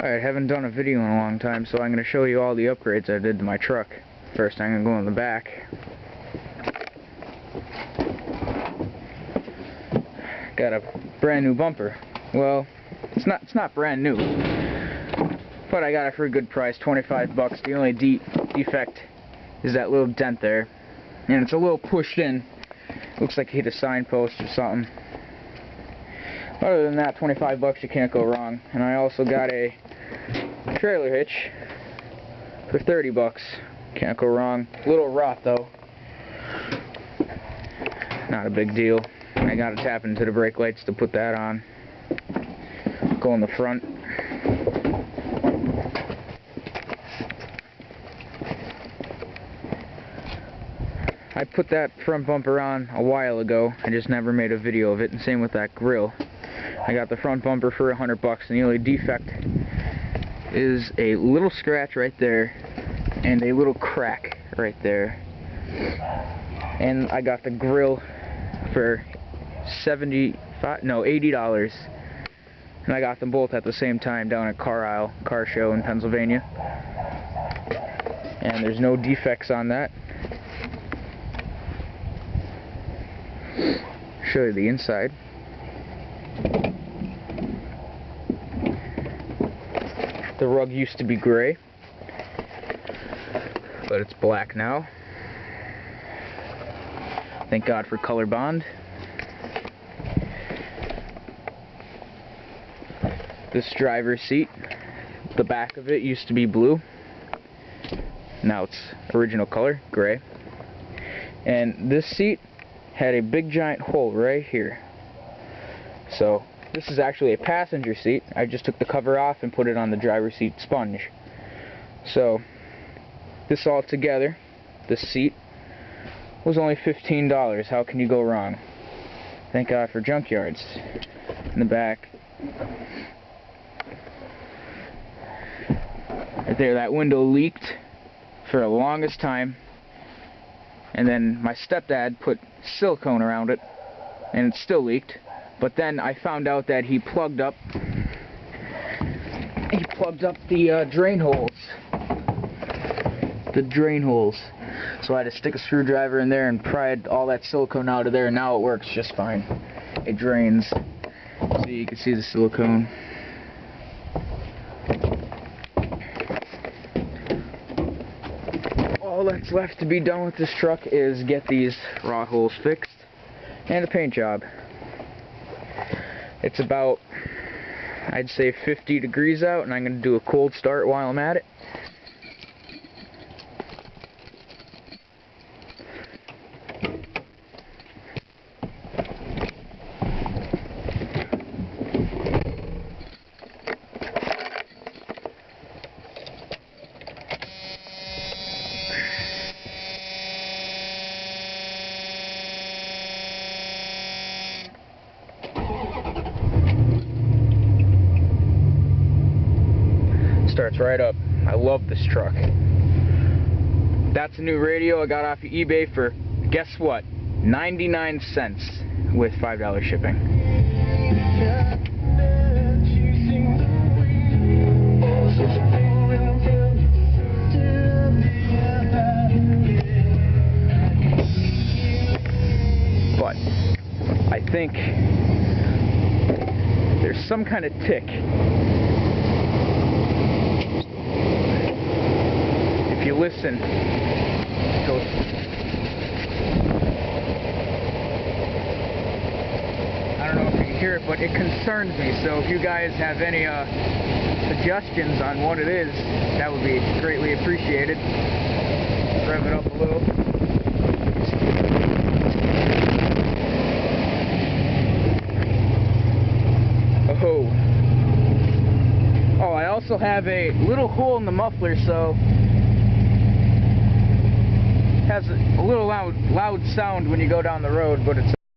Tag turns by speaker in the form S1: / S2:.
S1: Alright, haven't done a video in a long time, so I'm going to show you all the upgrades I did to my truck. First, I'm going to go in the back. Got a brand new bumper. Well, it's not brand new, but I got it for a good price, 25 bucks. The only defect is that little dent there, and it's a little pushed in. Looks like it hit a signpost or something. Other than that, 25 bucks, you can't go wrong. And I also got a trailer hitch for 30 bucks. Can't go wrong. A little rough though. Not a big deal. I gotta tap into the brake lights to put that on. Go in the front. I put that front bumper on a while ago. I just never made a video of it, and same with that grill. I got the front bumper for 100 bucks, and the only defect is a little scratch right there and a little crack right there. And I got the grill for $80, and I got them both at the same time down at Car Show in Pennsylvania. And there's no defects on that. Show you the inside. The rug used to be gray, but it's black now. Thank God for color bond. This driver's seat, the back of it used to be blue. Now it's original color, gray. And this seat had a big giant hole right here. So this is actually a passenger seat. I just took the cover off and put it on the driver's seat sponge. So this all together, this seat, was only $15. How can you go wrong? Thank God for junkyards. In the back, right there, that window leaked for the longest time, and then my stepdad put silicone around it, and it still leaked. But then I found out that he plugged up the drain holes. The drain holes. So I had to stick a screwdriver in there and pried all that silicone out of there, and now it works just fine. It drains. So you can see the silicone. All that's left to be done with this truck is get these rot holes fixed and a paint job. It's about, I'd say, 50 degrees out, and I'm going to do a cold start while I'm at it. Starts right up. I love this truck. That's a new radio I got off of eBay for, guess what, 99 cents with $5 shipping. But I think there's some kind of tick. If you listen, it goes. I don't know if you can hear it, but it concerns me. So if you guys have any suggestions on what it is, that would be greatly appreciated. Rev it up a little. Oh, I also have a little hole in the muffler, so has a little loud sound when you go down the road, but it's